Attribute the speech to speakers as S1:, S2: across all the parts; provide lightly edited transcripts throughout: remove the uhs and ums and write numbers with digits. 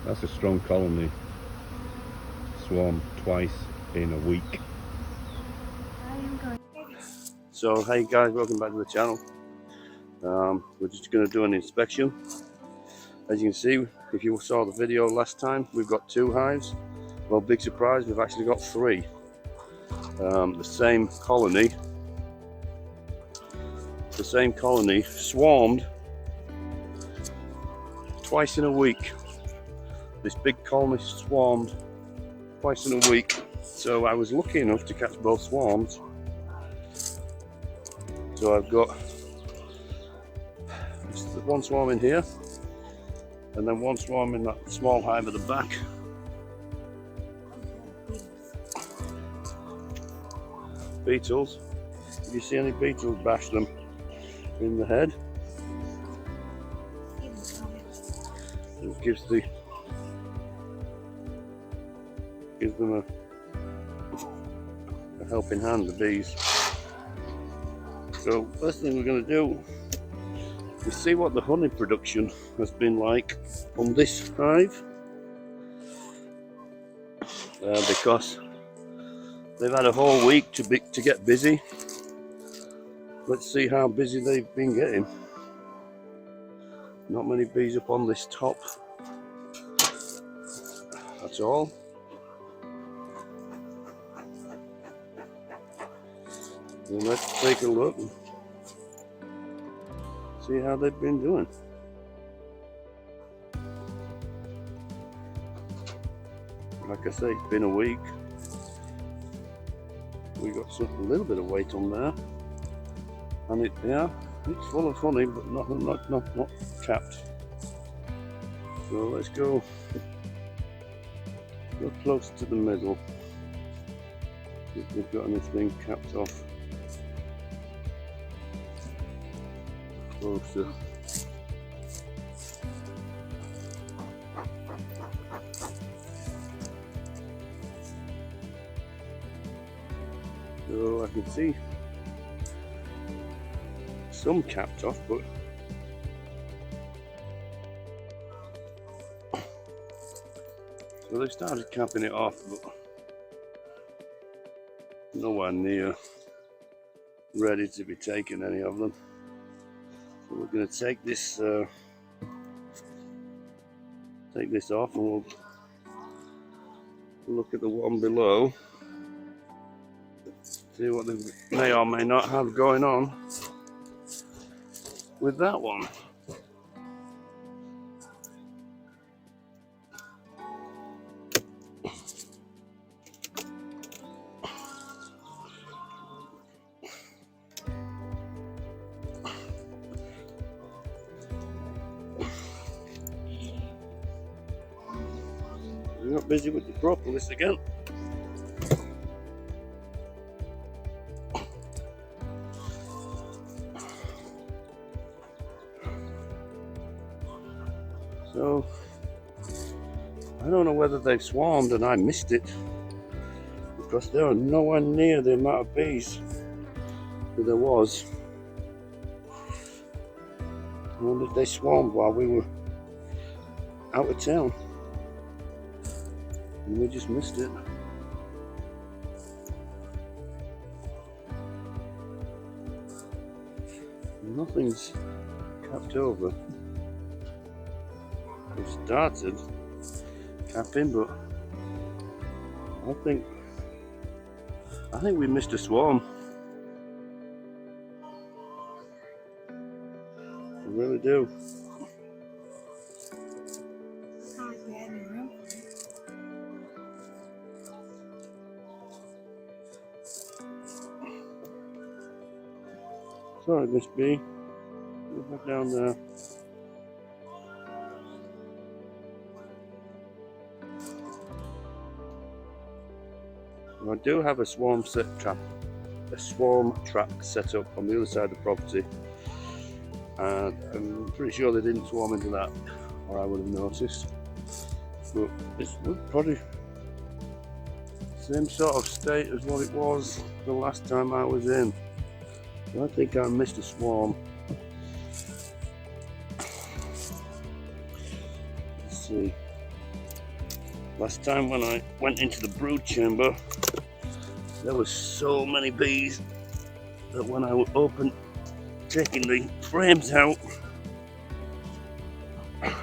S1: That's a strong colony. Swarm twice in a week. So hey guys, welcome back to the channel. We're just going to do an inspection. As you can see, if you saw the video last time, we've got 2 hives. Well, big surprise, we've actually got 3. The same colony swarmed twice in a week. This big colony swarmed twice in a week. So I was lucky enough to catch both swarms. So I've got one swarm in here, and then one swarm in that small hive at the back. Beetles. If you see any beetles, bash them in the head. It gives them a helping hand, the bees. So first thing we're going to do is see what the honey production has been like on this hive, because they've had a whole week to get busy. Let's see how busy they've been getting. Not many bees up on this top at all. And let's take a look and see how they've been doing. Like I say, it's been a week. We got a little bit of weight on there, and it's full of honey, but not capped. So let's go close to the middle. See if they've got anything capped off. Closer. So I can see some capped off, but so they started capping it off, but nowhere near ready to be taken, any of them. So we're going to take this off, and we'll look at the one below, see what they may or may not have going on with that one. We're not busy with the propolis again. So I don't know whether they've swarmed and I missed it, because there are nowhere near the amount of bees that there was. I wonder if they swarmed while we were out of town and we just missed it. Nothing's capped over. We've started capping, but I think we missed a swarm. I really do. Sorry, Miss B. Go back down there. I do have a swarm trap set up on the other side of the property, and I'm pretty sure they didn't swarm into that, or I would have noticed. But it's probably the same sort of state as what it was the last time I was in. I think I missed a swarm. Let's see. Last time when I went into the brood chamber, there were so many bees that when I opened, taking the frames out, the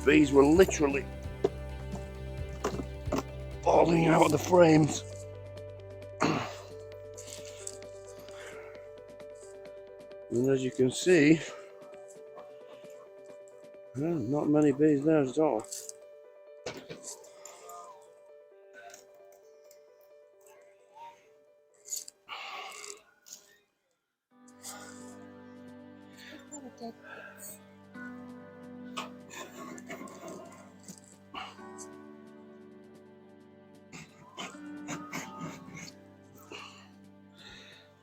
S1: bees were literally falling out of the frames. And as you can see, not many bees there at all.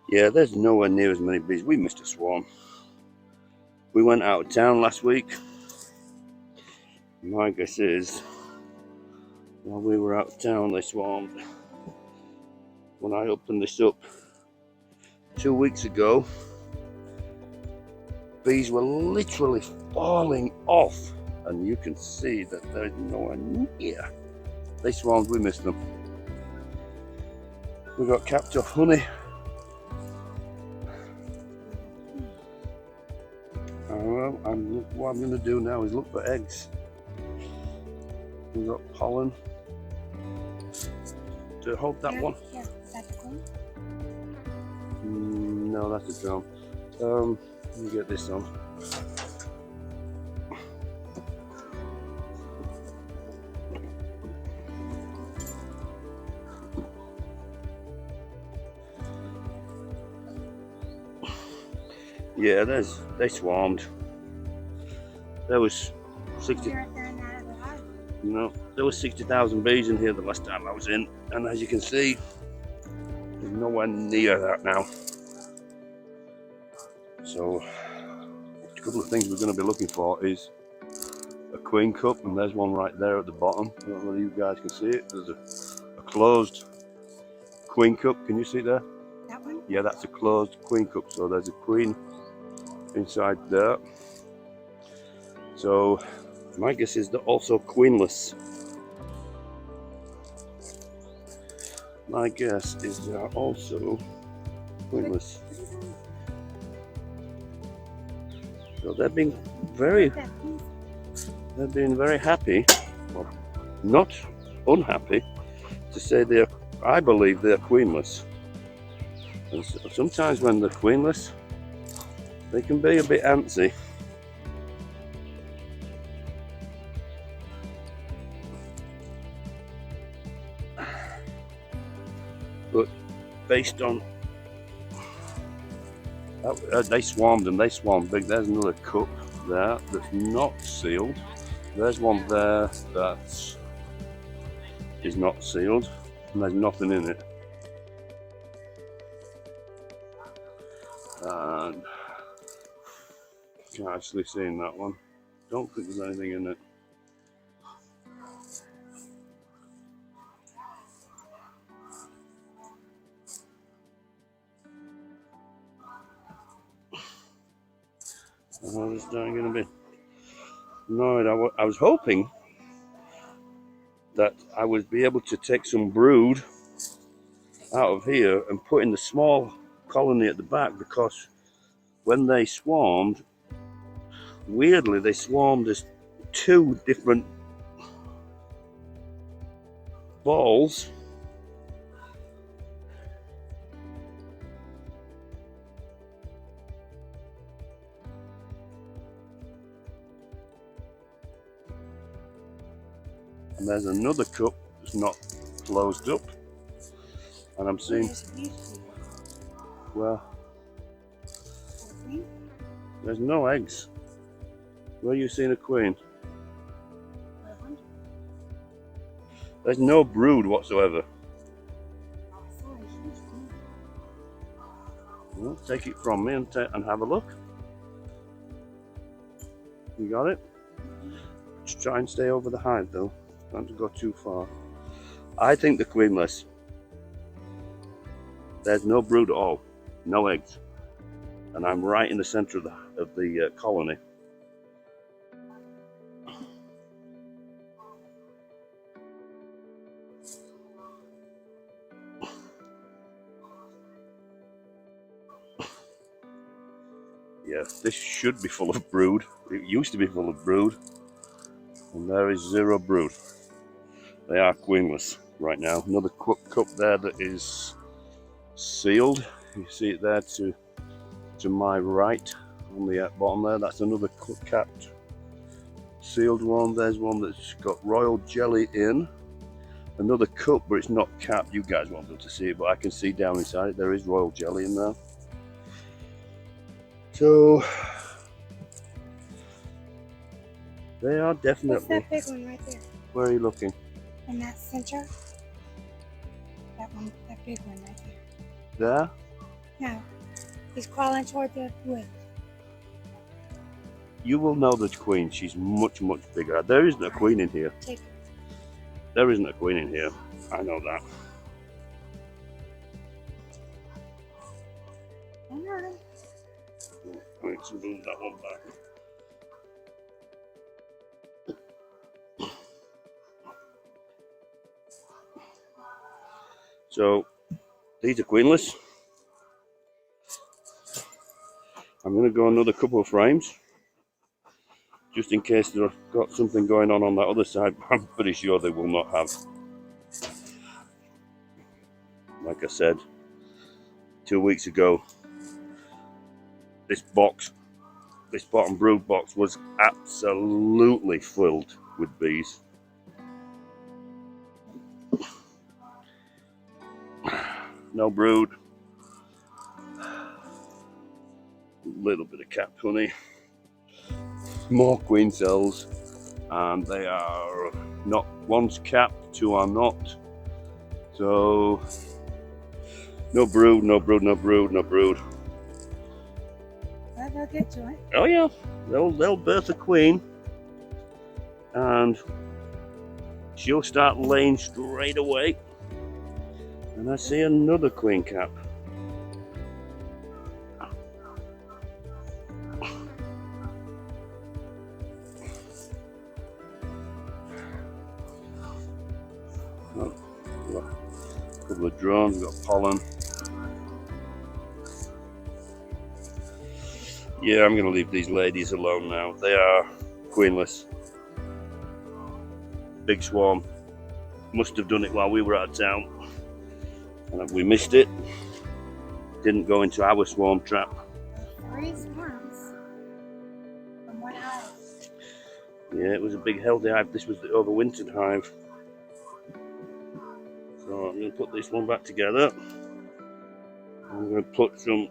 S1: Yeah, there's nowhere near as many bees. We missed a swarm. We went out of town last week. My guess is, while we were out of town, they swarmed. When I opened this up 2 weeks ago, bees were literally falling off, and you can see that there's nowhere near. They swarmed, we missed them. We got capped off honey. What I'm going to do now is look for eggs. We've got pollen. To hold that one.
S2: Yeah, is that the queen?
S1: No, that's a drone. Let me get this on. Yeah, they swarmed. There was 60. No, there was 60,000 bees in here the last time I was in, and as you can see, there's nowhere near that now. So, a couple of things we're going to be looking for is a queen cup, and there's one right there at the bottom. I don't know whether you guys can see it. There's a closed queen cup. Can you see there?
S2: That one?
S1: Yeah, that's a closed queen cup. So there's a queen inside there. So my guess is they're also queenless. My guess is they are also queenless. So they're being very happy, or not unhappy, to say I believe they're queenless. And sometimes when they're queenless, they can be a bit antsy. But based on they swarmed and they swarmed big. There's another cup there that's not sealed. There's one there that is not sealed, and there's nothing in it. And can't actually see in that one. Don't think there's anything in it. I was going to be annoyed. I was hoping that I would be able to take some brood out of here and put in the small colony at the back, because when they swarmed, weirdly they swarmed as two different balls. And there's another cup that's not closed up, and I'm seeing, well, there's no eggs. Where are you seeing a queen? There's no brood whatsoever. Well, take it from me and have a look. You got it? Just try and stay over the hive though. Not to go too far. I think they're queenless. There's no brood at all, no eggs, and I'm right in the center of the colony. Yeah, this should be full of brood. It used to be full of brood, and there is zero brood. They are queenless right now. Another cup there that is sealed. You see it there to my right on the bottom there. That's another capped sealed one. There's one that's got royal jelly in. Another cup, but it's not capped. You guys won't be able to see it, but I can see down inside it. There is royal jelly in there. So they are definitely.
S2: What's that big one right there?
S1: Where are you looking?
S2: In that center? That one, that big one right there.
S1: There?
S2: No. He's crawling toward the wood.
S1: You will know the queen. She's much, much bigger. There isn't a queen in here.
S2: Take it.
S1: There isn't a queen in here. I know that.
S2: Alright.
S1: I need to move that one back. So these are queenless. I'm going to go another couple of frames, just in case they've got something going on that other side. I'm pretty sure they will not have. Like I said 2 weeks ago, this bottom brood box was absolutely filled with bees. No brood. Little bit of capped honey. More queen cells, and they are not, one's capped, two are not. So no brood, no brood, no brood, no brood.
S2: Well, they'll get to it.
S1: Oh yeah, they'll birth a queen, and she'll start laying straight away. And I see another queen cap. Oh, a couple of drones, we've got pollen. Yeah, I'm going to leave these ladies alone now. They are queenless. Big swarm. Must have done it while we were out of town. And we missed it. Didn't go into our swarm trap.
S2: 3 swarms from one hive.
S1: Yeah, it was a big healthy hive. This was the overwintered hive. So I'm going to put this one back together. I'm going to put some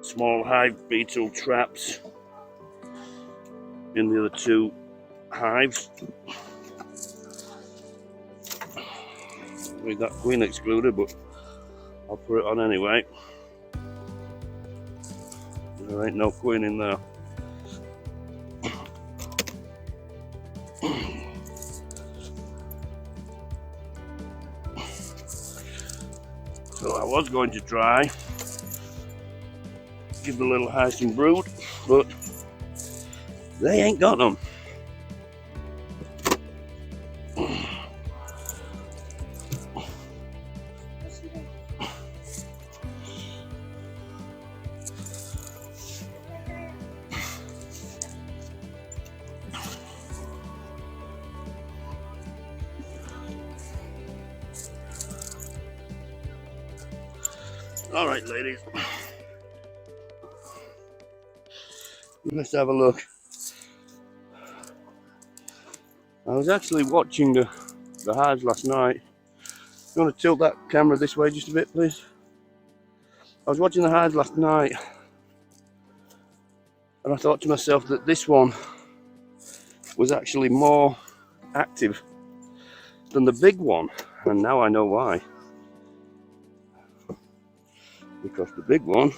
S1: small hive beetle traps in the other 2 hives. With that queen excluded, but I'll put it on anyway. There ain't no queen in there. So I was going to try give the little hives some brood, but they ain't got them. All right, ladies, let's have a look. I was actually watching the hives last night. You want to tilt that camera this way just a bit, please? I was watching the hives last night, and I thought to myself that this one was actually more active than the big one, and now I know why. Because the big one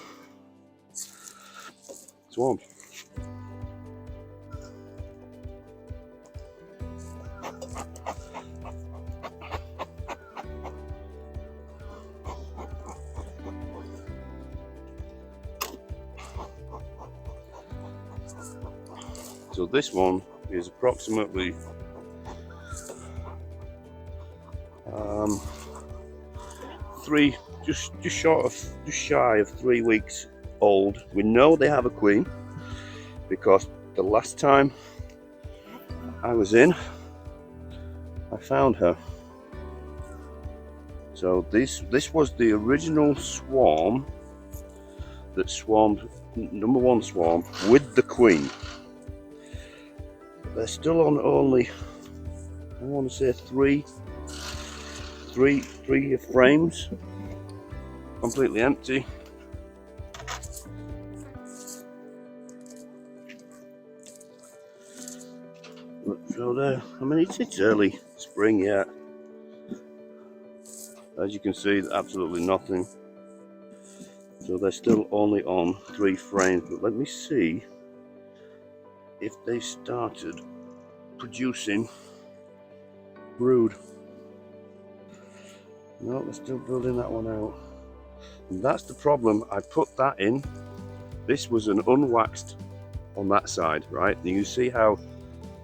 S1: swarmed. So this one is approximately just shy of 3 weeks old. We know they have a queen because the last time I was in, I found her. So this was the original swarm that swarmed, number one swarm, with the queen. They're still on only, I want to say three frames, completely empty. So there, I mean, it's early spring yet. As you can see, absolutely nothing. So they're still only on 3 frames, but let me see if they started producing brood. No, they're still building that one out. And that's the problem. I put that in. This was an unwaxed on that side, right? And you see how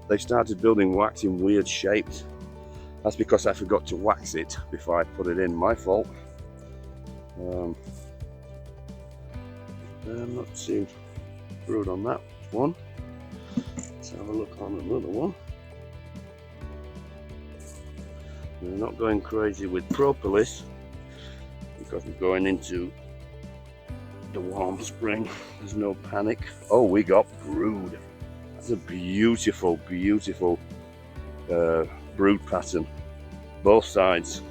S1: they started building wax in weird shapes. That's because I forgot to wax it before I put it in. My fault. I'm not seeing brood on that one. Let's have a look on another one. We're not going crazy with propolis because we're going into the warm spring. There's no panic. Oh, we got brood. That's a beautiful, beautiful brood pattern. Both sides.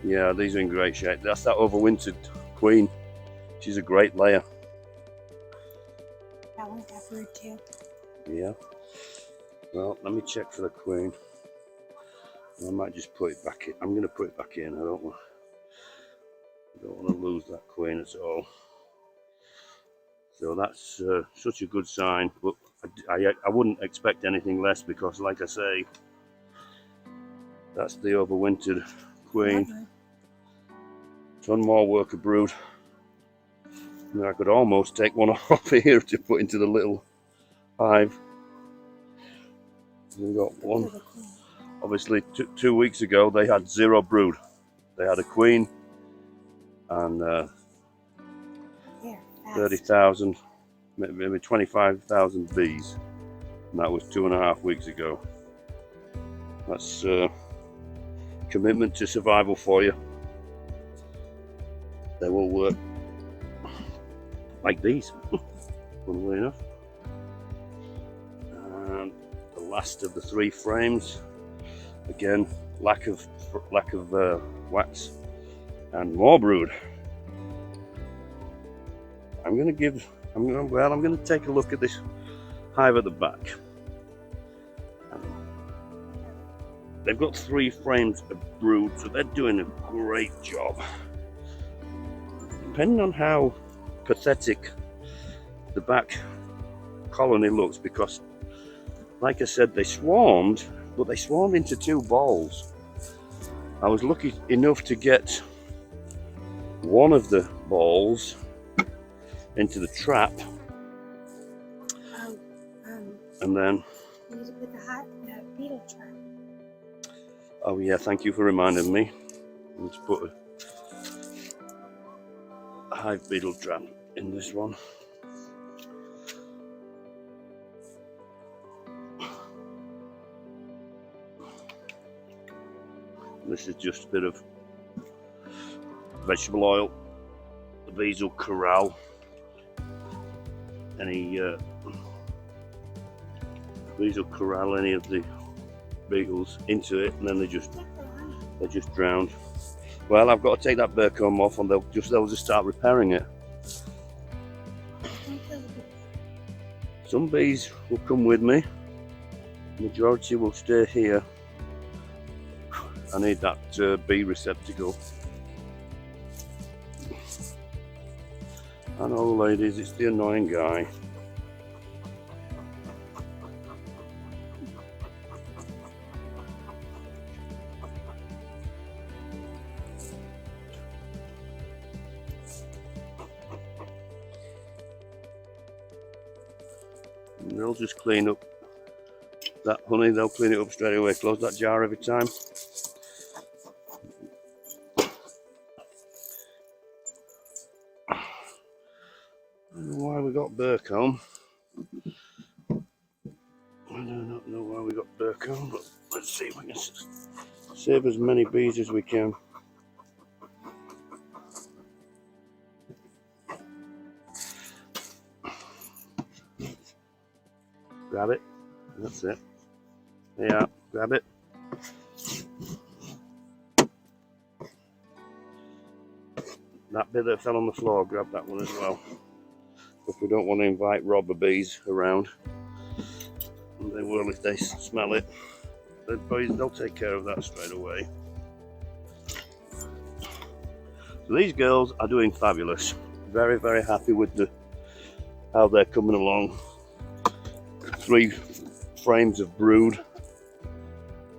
S1: Yeah, these are in great shape. That's that overwintered queen. She's a great layer.
S2: That one's got brood too.
S1: Yeah. Well, let me check for the queen. I might just put it back in. I'm going to put it back in. I don't want to lose that queen at all. So that's such a good sign. But I wouldn't expect anything less because, like I say, that's the overwintered queen. Ton more worker brood. And I could almost take one off here to put into the little hive. We've got one. Obviously, 2 weeks ago they had 0 brood. They had a queen and 30,000, maybe 25,000 bees, and that was 2.5 weeks ago. That's commitment to survival for you. They will work like these, funnily enough. And the last of the 3 frames. Again, lack of wax and more brood. I'm going to take a look at this hive at the back. They've got 3 frames of brood, so they're doing a great job. Depending on how pathetic the back colony looks, because, like I said, they swarmed. But they swarmed into 2 balls. I was lucky enough to get one of the balls into the trap. And then...
S2: With the beetle trap.
S1: Oh yeah, thank you for reminding me. Let's put a hive beetle trap in this one. This is just a bit of vegetable oil. The bees will corral any of the beetles into it, and then they're just drowned. Well, I've got to take that bear comb off, and they'll just start repairing it. Some bees will come with me. The majority will stay here. I need that bee receptacle. I know, ladies, it's the annoying guy. And they'll just clean up that honey, they'll clean it up straight away. Close that jar every time. don't know why we got Burcombe. I do not know why we got Burcombe, but let's see if we can save as many bees as we can. Grab it. That's it. Yeah, grab it. That bit that fell on the floor, grab that one as well. Because we don't want to invite robber bees around. And they will if they smell it. They'll take care of that straight away. So these girls are doing fabulous. Very, very happy with how they're coming along. 3 frames of brood.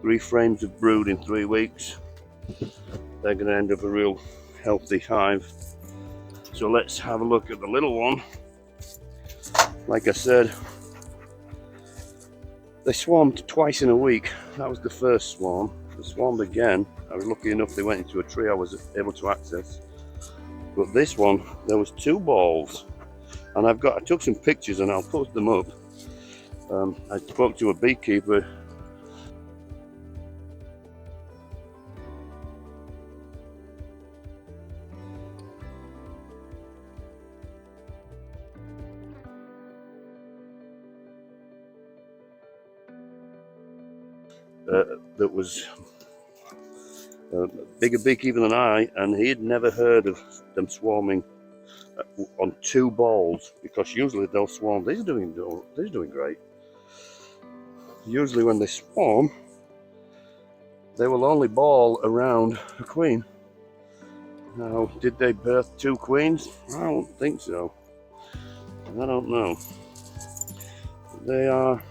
S1: 3 frames of brood in 3 weeks. They're going to end up a real healthy hive. So let's have a look at the little one. Like I said, they swarmed twice in a week. That was the first swarm. They swarmed again. I was lucky enough they went into a tree I was able to access. But this one, there was 2 balls. And I took some pictures and I'll post them up. I spoke to a beekeeper. That was a bigger beekeeper than I, and he had never heard of them swarming on 2 balls, because usually they'll swarm. These are doing great. Usually when they swarm, they will only ball around a queen. Now, did they birth 2 queens? I don't think so. I don't know. They are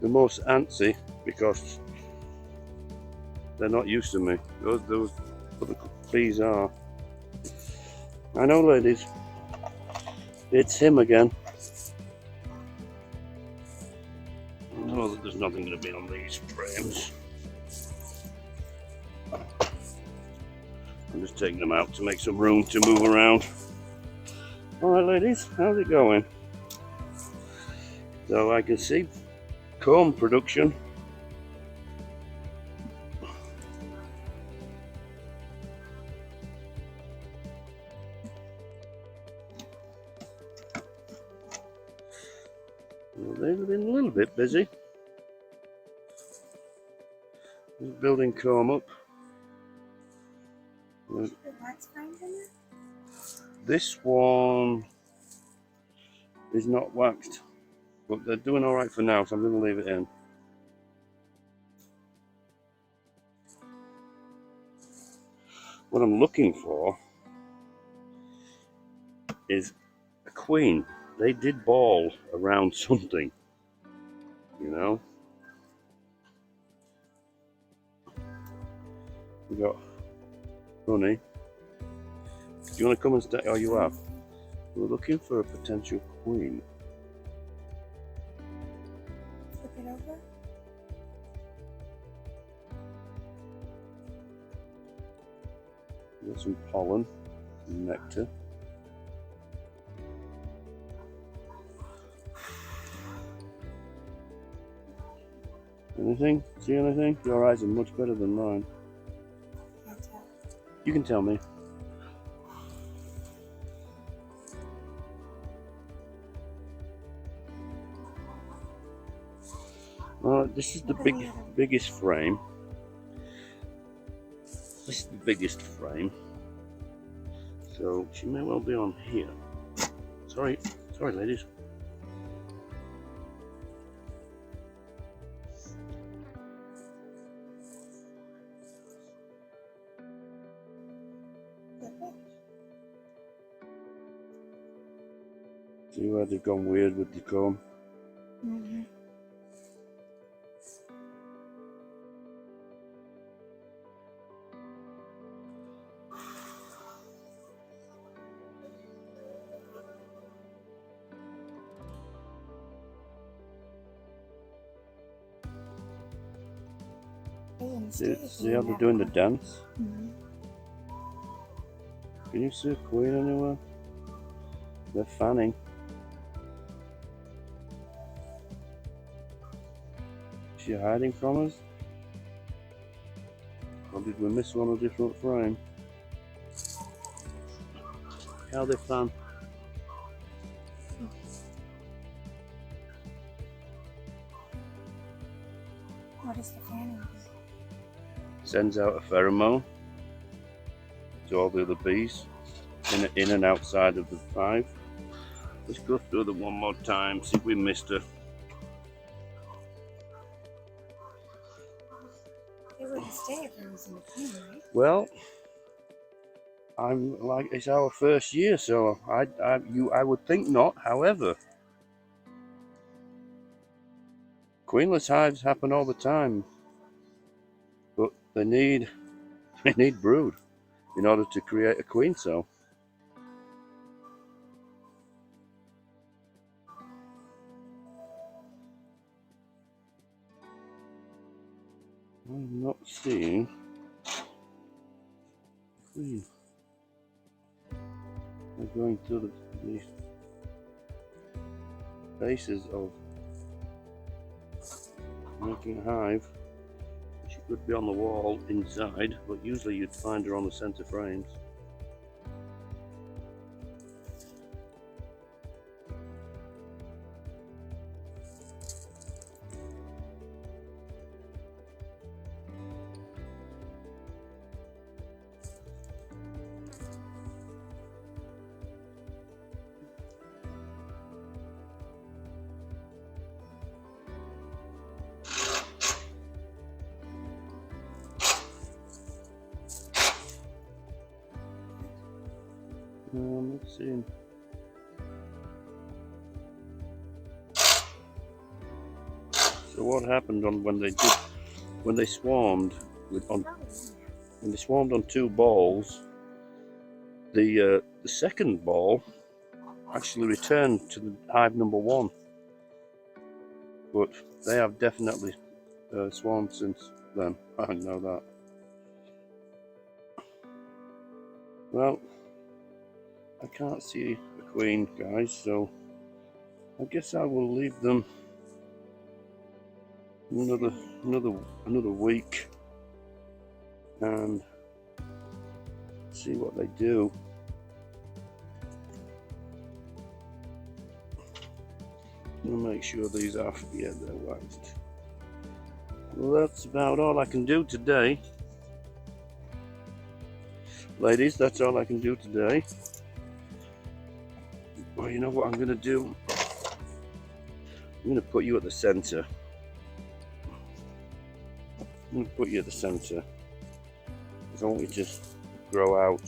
S1: the most antsy because they're not used to me. Those other bees are. I know, ladies. It's him again. I know that there's nothing going to be on these frames. I'm just taking them out to make some room to move around. Alright, ladies, how's it going? So I can see comb production. Well, they've been a little bit busy. Just building comb up. This one is not waxed, but they're doing alright for now, so I'm going to leave it in. What I'm looking for is a queen. They did ball around something, you know. We got honey. Do you want to come and stay? Oh, you are. We're looking for a potential queen.
S2: Flip it over.
S1: Got some pollen, some nectar. Anything? See anything? Your eyes are much better than mine.
S2: Can't tell.
S1: You can tell me. This is the biggest frame. This is the biggest frame. So she may well be on here. Sorry, ladies. See where they've gone weird with the comb?
S2: Mm-hmm.
S1: See how they're doing the dance?
S2: Mm-hmm.
S1: Can you see a queen anywhere? They're fanning. Is she hiding from us? Or did we miss one on a different frame? How they fan.
S2: What is the fanning?
S1: Sends out a pheromone to all the other bees in and outside of the hive. Let's go through them one more time, see if we missed her.
S2: They wouldn't stay if there was in between, right?
S1: Well, I'm like, it's our first year, so I would think not. However, queenless hives happen all the time, but they need brood in order to create a queen cell. I'm not seeing queen. I'm going through the bases of making a hive. She could be on the wall inside, but usually you'd find her on the center frames. Let's see. So what happened when they swarmed on two balls? The second ball actually returned to the hive number one, but they have definitely swarmed since then. I know that. Well, I can't see a queen, guys, so I guess I will leave them another week and see what they do. I'll make sure these are, yeah, they're waxed. Well, that's about all I can do today. Ladies, that's all I can do today. Well, you know what I'm going to do? I'm going to put you at the center. I'm going to put you at the center, because I want you to just grow out.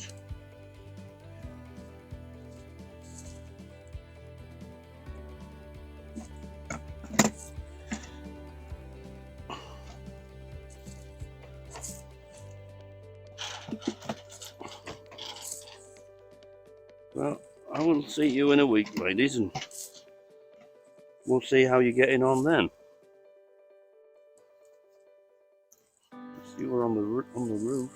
S1: Well, I will see you in a week, ladies, and we'll see how you're getting on then. You were on the roof.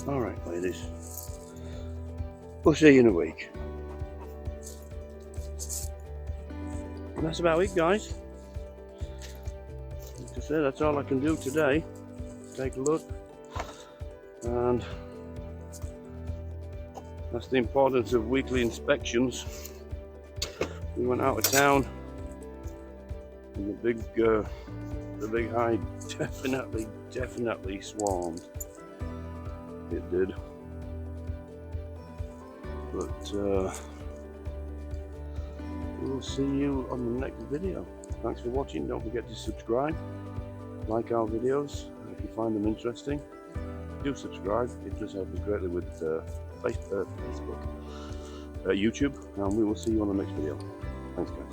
S1: All right, ladies. We'll see you in a week. And that's about it, guys. Like I said, that's all I can do today. Take a look. And that's the importance of weekly inspections. We went out of town, and the big hive definitely swarmed. It did. But we'll see you on the next video. Thanks for watching. Don't forget to subscribe, like our videos if you find them interesting. Do subscribe. It does help us greatly with Facebook. YouTube, and we will see you on the next video. Thanks guys.